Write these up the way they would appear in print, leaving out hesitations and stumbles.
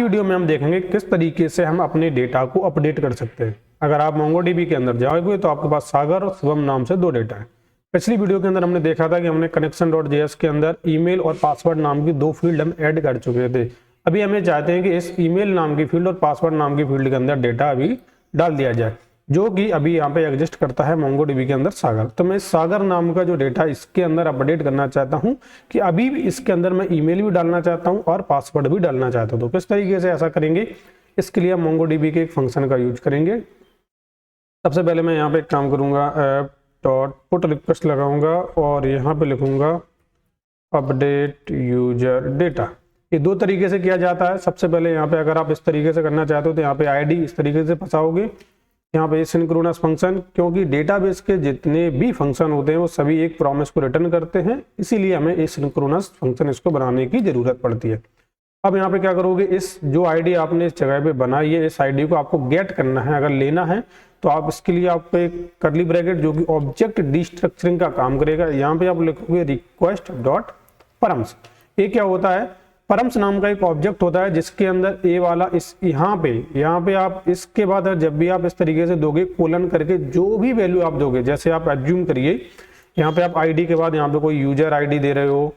Video में हम देखेंगे किस तरीके से हम अपने डेटा को अपडेट कर सकते हैं। अगर आप मोंगोडीबी के अंदर जाओगे तो आपके पास सागर और शुभम नाम से दो डेटा है। पिछली वीडियो के अंदर हमने देखा था कि हमने कनेक्शन.js के अंदर ईमेल और पासवर्ड नाम की दो फील्ड हम ऐड कर चुके थे। अभी हमें चाहते हैं कि इस ईमेल नाम की फील्ड और पासवर्ड नाम की फील्ड के अंदर डेटा अभी डाल दिया जाए, जो कि अभी यहाँ पे एग्जिस्ट करता है मोंगोडीबी के अंदर सागर। तो मैं सागर नाम का जो डेटा इसके अंदर अपडेट करना चाहता हूँ कि अभी भी इसके अंदर मैं ईमेल भी डालना चाहता हूँ और पासवर्ड भी डालना चाहता हूँ। तो किस तरीके से ऐसा करेंगे, इसके लिए हम मोंगोडीबी के एक फंक्शन का यूज करेंगे। सबसे पहले मैं यहाँ पे एक काम करूँगा, ऐप डॉट पुट रिक्वेस्ट लगाऊंगा और यहाँ पे लिखूंगा अपडेट यूजर डेटा। ये दो तरीके से किया जाता है। सबसे पहले यहाँ पे अगर आप इस तरीके से करना चाहते हो तो यहाँ पे आईडी इस तरीके से फंसाओगे, यहाँ पे सिंक्रोनस फंक्शन, क्योंकि डेटाबेस के जितने भी फंक्शन होते हैं वो सभी एक प्रॉमिस को रिटर्न करते हैं, इसीलिए हमें एसिंक्रोनस फंक्शन इसको बनाने की जरूरत पड़ती है। अब यहाँ पे क्या करोगे, इस जो आईडी आपने इस जगह पे बनाई है, इस आईडी को आपको गेट करना है। अगर लेना है तो आप इसके लिए आपको एक कर्ली ब्रैकेट जो कि ऑब्जेक्ट डिस्ट्रक्चरिंग का काम करेगा, यहाँ पे आप लिखोगे रिक्वेस्ट डॉट परम्स। ये क्या होता है, परम्स नाम का एक ऑब्जेक्ट होता है जिसके अंदर ए वाला इस यहाँ पे आप इसके बाद जब भी आप इस तरीके से दोगे कोलन करके जो भी वैल्यू आप दोगे, जैसे आप एज्यूम करिए यहाँ पे आप आईडी के बाद यहाँ पे कोई यूजर आईडी दे रहे हो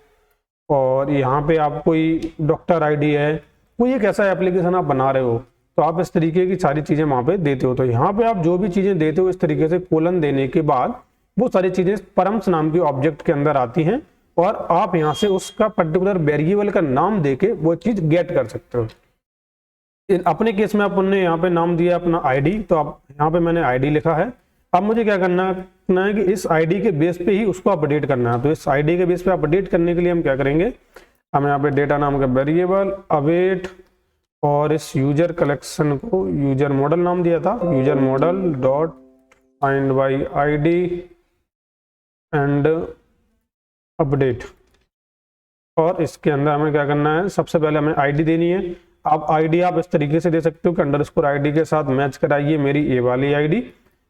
और यहाँ पे आप कोई डॉक्टर आईडी है, कोई एक ऐसा एप्लीकेशन आप बना रहे हो तो आप इस तरीके की सारी चीजें वहां पे देते हो। तो यहाँ पे आप जो भी चीजें देते हो इस तरीके से कोलन देने के बाद वो सारी चीजें परम्स नाम के ऑब्जेक्ट के अंदर आती हैं और आप यहाँ से उसका पर्टिकुलर वेरिएबल का नाम देके वो चीज गेट कर सकते हो। अपने केस में आपने यहाँ पे नाम दिया अपना आईडी, तो आप यहाँ पे मैंने आईडी लिखा है। अब मुझे क्या करना है कि इस आईडी के बेस पे ही उसको अपडेट करना है। तो इस आईडी के बेस पे अपडेट करने के लिए हम क्या करेंगे, हम यहाँ पे डेटा नाम का वेरिएबल अवेट और इस यूजर कलेक्शन को यूजर मॉडल नाम दिया था, user model dot find by ID and update. और इसके अंदर हमें क्या करना है, सबसे पहले हमें आईडी देनी है। आप आईडी आप इस तरीके से दे सकते हो कि अंडरस्कोर आईडी के साथ मैच कराइए मेरी ए वाली आईडी।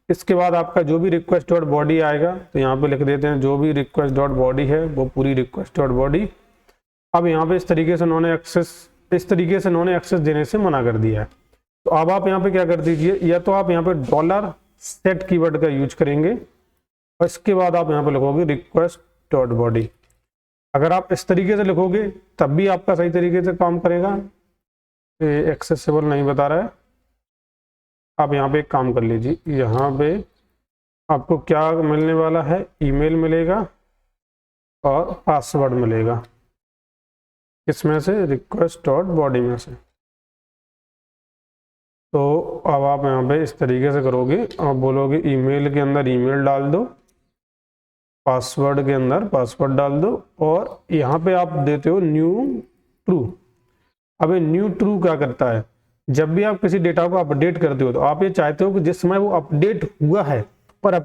इसके बाद आपका जो भी रिक्वेस्ट डॉट बॉडी आएगा तो यहाँ पे लिख देते हैं जो भी रिक्वेस्ट डॉट बॉडी है वो पूरी रिक्वेस्ट डॉट बॉडी। अब यहाँ पे इस तरीके से उन्होंने एक्सेस देने से मना कर दिया है। तो अब आप यहाँ पे क्या कर दीजिए, या तो आप यहाँ पे डॉलर सेट कीवर्ड का यूज करेंगे और इसके बाद आप यहाँ पे लिखोगे रिक्वेस्ट डॉट बॉडी। अगर आप इस तरीके से लिखोगे तब भी आपका सही तरीके से काम करेगा। एक्सेसिबल नहीं बता रहा है। आप यहाँ पे एक काम कर लीजिए, यहाँ पे आपको क्या मिलने वाला है, ईमेल मिलेगा और पासवर्ड मिलेगा। किसमें से, रिक्वेस्ट डॉट बॉडी में से। तो अब आप यहाँ पे इस तरीके से करोगे, आप बोलोगे ईमेल के अंदर ईमेल डाल दो, पासवर्ड के अंदर पासवर्ड डाल दो और यहाँ पे आप देते हो न्यू ट्रू। अब ये न्यू ट्रू क्या करता है, जब भी आप किसी डेटा को अपडेट करते हो तो आप ये चाहते हो कि जिस समय वो अपडेट हुआ है और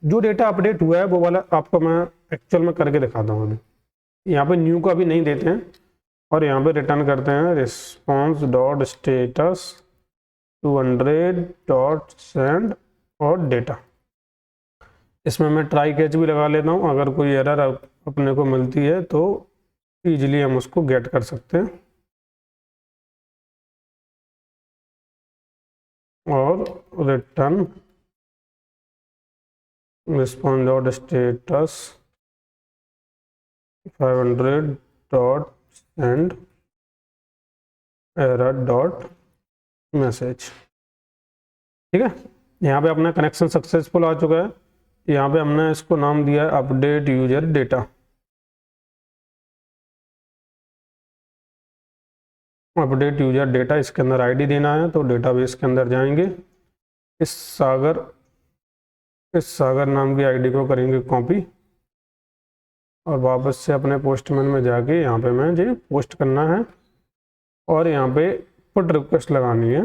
जो डेटा अपडेट हुआ है वो वाला आपको मैं एक्चुअल में करके दिखाता हूँ। अभी यहाँ पे न्यू को अभी नहीं देते हैं और यहाँ पे रिटर्न करते हैं response dot status 200 dot send और डेटा। इसमें मैं ट्राई कैच भी लगा लेता हूँ, अगर कोई एरर अपने को मिलती है तो इजीली हम उसको गेट कर सकते हैं। और return response dot status 500 dot send error dot message. ठीक है, यहाँ पे अपना कनेक्शन सक्सेसफुल आ चुका है। यहाँ पे हमने इसको नाम दिया है update user data. Update user data, इसके अंदर आईडी देना है तो डेटाबेस के अंदर जाएंगे, इस सागर नाम की आईडी को करेंगे कॉपी और वापस से अपने पोस्टमैन में जाके यहाँ पे मुझे पोस्ट करना है और यहाँ पे पुट रिक्वेस्ट लगानी है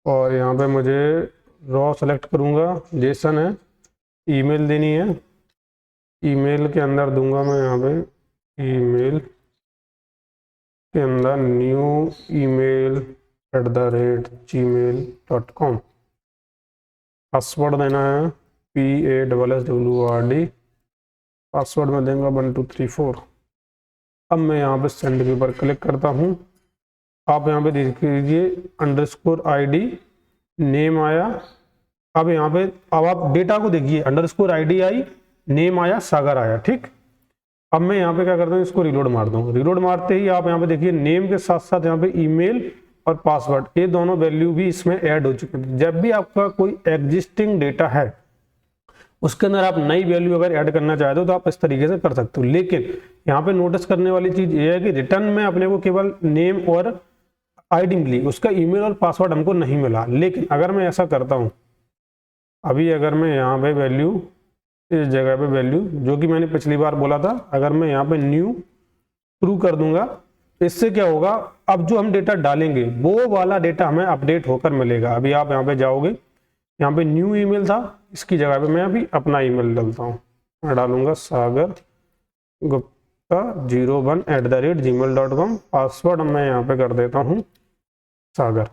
और यहाँ पे मुझे रॉ सेलेक्ट करूँगा, जेसन है, ईमेल देनी है। ईमेल के अंदर दूंगा मैं यहाँ पे ईमेल के अंदर न्यू email @gmail.com। पासवर्ड देना है PASSWORD, पासवर्ड में देंगे 1234। अब मैं यहाँ पे सेंड के ऊपर क्लिक करता हूँ आप यहाँ पे देख लीजिए अंडरस्कोर ID नेम आया। अब यहाँ पे अब आप डेटा को देखिए, अंडरस्कोर ID आई, नेम आया, सागर आया। ठीक, अब मैं यहाँ पे क्या करता हूँ, इसको रिलोड मारता हूँ। रिलोड मारते ही आप यहाँ पे देखिए नेम के साथ साथ यहाँ पे ईमेल और पासवर्ड, ये दोनों वैल्यू भी इसमें ऐड हो चुके हैं। जब भी आपका कोई एग्जिस्टिंग डेटा है उसके अंदर आप नई वैल्यू अगर ऐड करना चाहते हो तो आप इस तरीके से कर सकते हो। लेकिन यहाँ पे नोटिस करने वाली चीज ये है कि रिटर्न में अपने को केवल नेम और ID मिली, उसका ईमेल और पासवर्ड हमको नहीं मिला। लेकिन अगर मैं ऐसा करता हूँ, अभी अगर मैं यहाँ पे वैल्यू, इस जगह पे वैल्यू जो कि मैंने पिछली बार बोला था, अगर मैं यहाँ पे न्यू ट्रू कर दूंगा, इससे क्या होगा, अब जो हम डेटा डालेंगे वो वाला डेटा हमें अपडेट होकर मिलेगा। अभी आप यहाँ पे जाओगे, यहाँ पे न्यू ईमेल था, इसकी जगह पे मैं अभी अपना ईमेल डालता हूँ। मैं डालूंगा सागर गुप्ता 01@gmail.com। पासवर्ड मैं यहाँ पे कर देता हूँ सागर।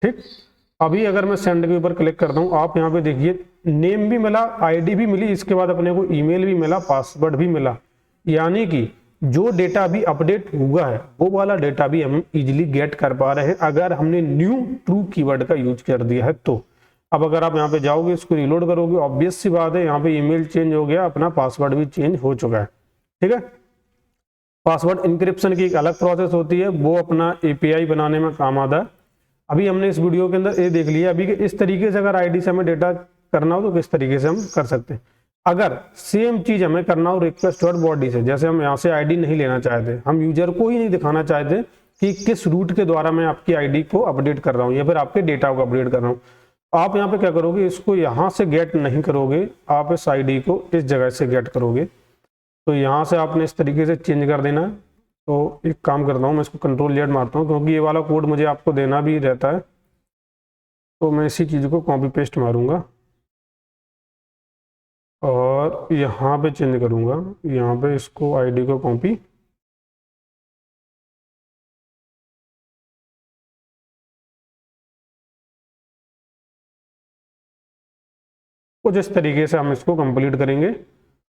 ठीक, अभी अगर मैं सेंड के ऊपर क्लिक करता हूँ, आप यहाँ पे देखिए नेम भी मिला, ID भी मिली, इसके बाद अपने को ईमेल भी मिला, पासवर्ड भी मिला। यानी कि जो डेटा अभी अपडेट हुआ है वो वाला डेटा भी हम इजीली गेट कर पा रहे हैं अगर हमने न्यू ट्रू कीवर्ड का यूज कर दिया है तो। अब अगर आप यहाँ पे जाओगे, इसको रिलोड करोगे, ऑब्वियस सी बात है यहाँ पे ईमेल चेंज हो गया, अपना पासवर्ड भी चेंज हो चुका है। ठीक है, पासवर्ड इंक्रिप्शन की एक अलग प्रोसेस होती है, वो अपना API बनाने में काम आता है। अभी हमने इस वीडियो के अंदर ये देख लिया अभी कि इस तरीके से अगर ID से हमें डेटा करना हो तो किस तरीके से हम कर सकते हैं। अगर सेम चीज हमें करना हो रिक्वेस्ट डॉट बॉडी से, जैसे हम यहाँ से ID नहीं लेना चाहते, हम यूजर को ही नहीं दिखाना चाहते कि किस रूट के द्वारा मैं आपकी ID को अपडेट कर रहा हूँ या फिर आपके डेटा को अपडेट कर रहा हूँ, आप यहाँ पे क्या करोगे, इसको यहाँ से गेट नहीं करोगे, आप इस ID को इस जगह से गेट करोगे। तो यहाँ से आपने इस तरीके से चेंज कर देना है। तो एक काम करता हूँ, मैं इसको Ctrl Z मारता हूँ क्योंकि ये वाला कोड मुझे आपको देना भी रहता है। तो मैं इसी चीज़ को कॉपी पेस्ट मारूंगा और यहाँ पे चेंज करूंगा, यहाँ पे इसको ID को कॉपी, कुछ इस तरीके से हम इसको कंप्लीट करेंगे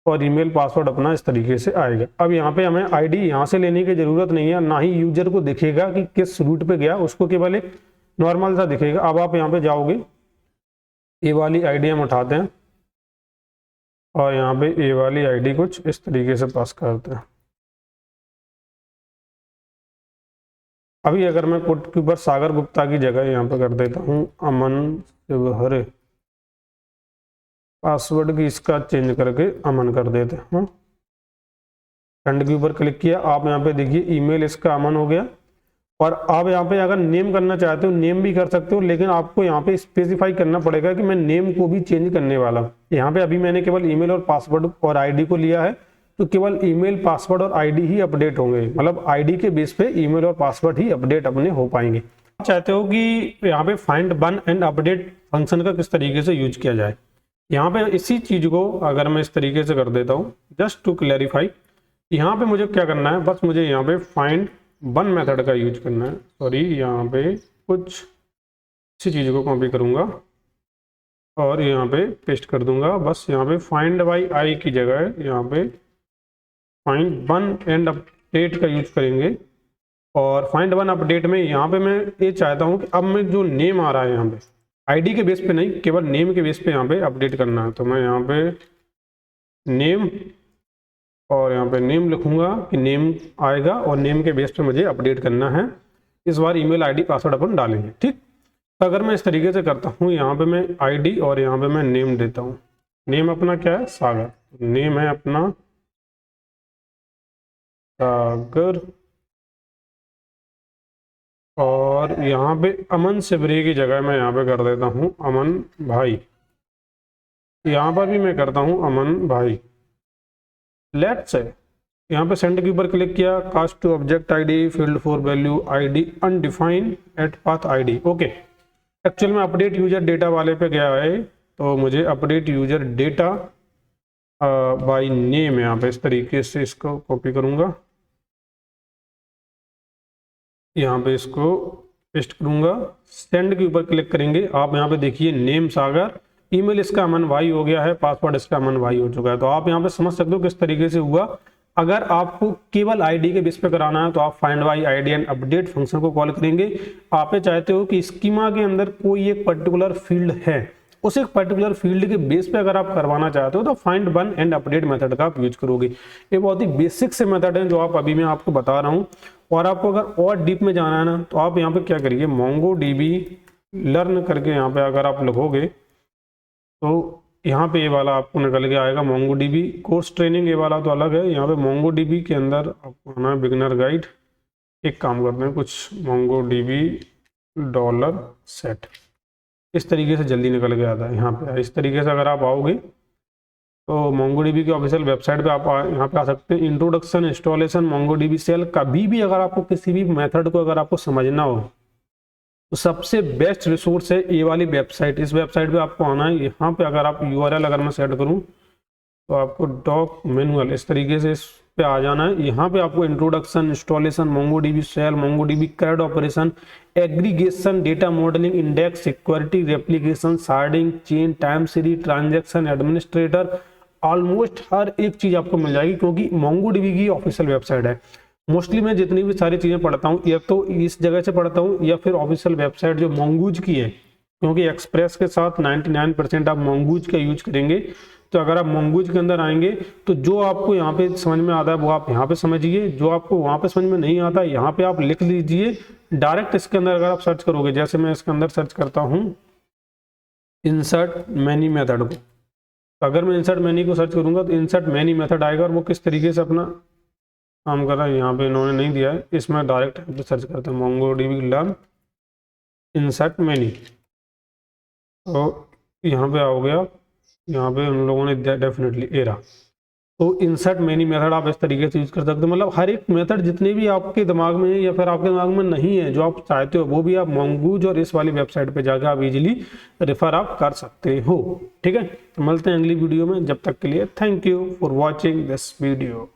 और ईमेल पासवर्ड अपना इस तरीके से आएगा। अब यहाँ पे हमें ID यहाँ से लेने की जरूरत नहीं है, ना ही यूजर को दिखेगा कि किस रूट पे गया, उसको केवल एक नॉर्मल सा दिखेगा। अब आप यहाँ पे जाओगे, ये वाली ID हम उठाते हैं और यहाँ पे ये वाली ID कुछ इस तरीके से पास करते हैं। अभी अगर मैं कोड के ऊपर सागर गुप्ता की जगह यहाँ पे कर देता हूँ अमन शिवहरे, पासवर्ड की इसका चेंज करके अमन कर देते हैं। सेंड के ऊपर क्लिक किया, आप यहाँ पे देखिए ईमेल इसका अमन हो गया। और आप यहाँ पे अगर नेम करना चाहते हो नेम भी कर सकते हो, लेकिन आपको यहाँ पे स्पेसिफाई करना पड़ेगा कि मैं नेम को भी चेंज करने वाला हूँ। यहाँ पे अभी मैंने केवल ईमेल और पासवर्ड और ID को लिया है, तो केवल ईमेल, पासवर्ड और ID ही अपडेट होंगे, मतलब ID के बेस पे ईमेल और पासवर्ड ही अपडेट अपने हो पाएंगे। आप चाहते हो कि यहाँ पे find one and update function का किस तरीके से यूज किया जाए, यहाँ पे इसी चीज को अगर मैं इस तरीके से कर देता हूँ, जस्ट टू क्लैरिफाई, यहाँ पे मुझे क्या करना है, बस मुझे यहाँ पे फाइंड वन मेथड का यूज करना है। सॉरी, यहाँ पे कुछ इसी चीज को कॉपी करूंगा और यहाँ पे पेस्ट कर दूंगा। बस यहाँ पे फाइंड बाई आई की जगह यहाँ पे फाइंड वन एंड अपडेट का यूज करेंगे। और फाइंड वन अपडेट में यहाँ पे मैं ये चाहता हूँ कि अब मैं जो नेम आ रहा है यहाँ पे ID के बेस पे नहीं, केवल नेम के बेस पे यहाँ पे अपडेट करना है। तो मैं यहाँ पे नेम और यहाँ पे नेम लिखूंगा कि नेम आएगा और नेम के बेस पे मुझे अपडेट करना है। इस बार ईमेल ID पासवर्ड अपन डालेंगे। ठीक, तो अगर मैं इस तरीके से करता हूँ, यहाँ पे मैं ID और यहाँ पे मैं नेम देता हूँ। नेम अपना क्या है, सागर, नेम है अपना सागर, और यहाँ पे अमन शिवरे की जगह मैं यहाँ पे कर देता हूँ अमन भाई, यहाँ पर भी मैं करता हूँ अमन भाई। लेट्स से यहाँ पे सेंड के ऊपर क्लिक किया, cast to object ID field for value ID undefined at path ID। Okay, actual में अपडेट यूजर डेटा वाले पे गया है, तो मुझे update user data by name यहाँ पे इस तरीके से इसको कॉपी करूंगा, यहाँ पे इसको पेस्ट करूंगा, सेंड के ऊपर क्लिक करेंगे। आप यहाँ पे देखिए नेम सागर, ईमेल इसका अमन भाई हो गया है, पासवर्ड इसका अमन भाई हो चुका है। तो आप यहाँ पे समझ सकते हो किस तरीके से हुआ। अगर आपको केवल आईडी के बेस पे कराना है तो आप find by ID and update function को कॉल करेंगे। आप ये चाहते हो कि स्कीमा के अंदर कोई एक पर्टिकुलर फील्ड है, उस एक पर्टिकुलर फील्ड के बेस पे अगर आप करवाना चाहते हो तो find one and update method का आप यूज करोगे। ये बहुत ही बेसिक से मेथड है जो आप अभी मैं आपको बता रहा हूँ। और आपको अगर और डीप में जाना है ना तो आप यहाँ पे क्या करिए, MongoDB लर्न करके यहाँ पे अगर आप लिखोगे तो यहाँ पे ये वाला आपको निकल के आएगा MongoDB कोर्स ट्रेनिंग, ये वाला तो अलग है। यहाँ पे MongoDB के अंदर आपको आना है बिगिनर गाइड। एक काम करते हैं, कुछ MongoDB $set इस तरीके से जल्दी निकल के आता है। यहाँ पे इस तरीके से अगर आप आओगे तो MongoDB की ऑफिशियल वेबसाइट पे आप यहाँ पे आ सकते हैं। Introduction installation MongoDB shell. कभी भी अगर आपको किसी भी मेथड को अगर आपको समझना हो तो सबसे बेस्ट रिसोर्स है ये वाली वेबसाइट। इस वेबसाइट पे आपको आना है। यहाँ पे अगर आप URL अगर मैं सेट करूँ तो आपको डॉक मैनुअल इस तरीके से इस पे आ जाना है। यहाँ पे आपको introduction installation MongoDB shell, MongoDB CRUD operation, aggregation, data modelling, index, security, replication, sharding, chain, time series, transaction, administrator, almost हर एक चीज आपको मिल जाएगी क्योंकि MongoDB की ऑफिशियल वेबसाइट है। मोस्टली मैं जितनी भी सारी चीजें पढ़ता हूँ या तो इस जगह से पढ़ता हूँ या फिर ऑफिशियल वेबसाइट जो Mongoose की है, क्योंकि एक्सप्रेस के साथ 99% आप Mongoose का यूज करेंगे। तो अगर आप Mongoose के अंदर आएंगे तो जो आपको यहाँ पे समझ में आता है वो आप यहाँ पे समझिए, जो आपको वहाँ पे समझ में नहीं आता यहाँ पे आप लिख लीजिए। डायरेक्ट इसके अंदर अगर आप सर्च करोगे, जैसे मैं इसके अंदर सर्च करता हूँ इंसर्ट मैनी मेथड को, तो अगर मैं इंसर्ट मैनी को सर्च करूंगा तो इंसर्ट मैनी मेथड आएगा और वो किस तरीके से अपना काम कर रहा है यहाँ पे इन्होंने नहीं दिया है। इसमें डायरेक्ट सर्च करते हैं MongoDB लर्न इंसर्ट मैनी, तो यहाँ पे आओगे आप, यहाँ पे उन लोगों ने डेफिनेटली एरा। तो इंसर्ट मैनी मेथड आप इस तरीके से यूज कर सकते हो। मतलब हर एक मेथड जितने भी आपके दिमाग में है या फिर आपके दिमाग में नहीं है जो आप चाहते हो वो भी आप Mongoose और इस वाली वेबसाइट पे जाकर आप इजीली रेफर आप कर सकते हो। ठीक है, तो मिलते हैं अगली वीडियो में। जब तक के लिए thank you for watching this video.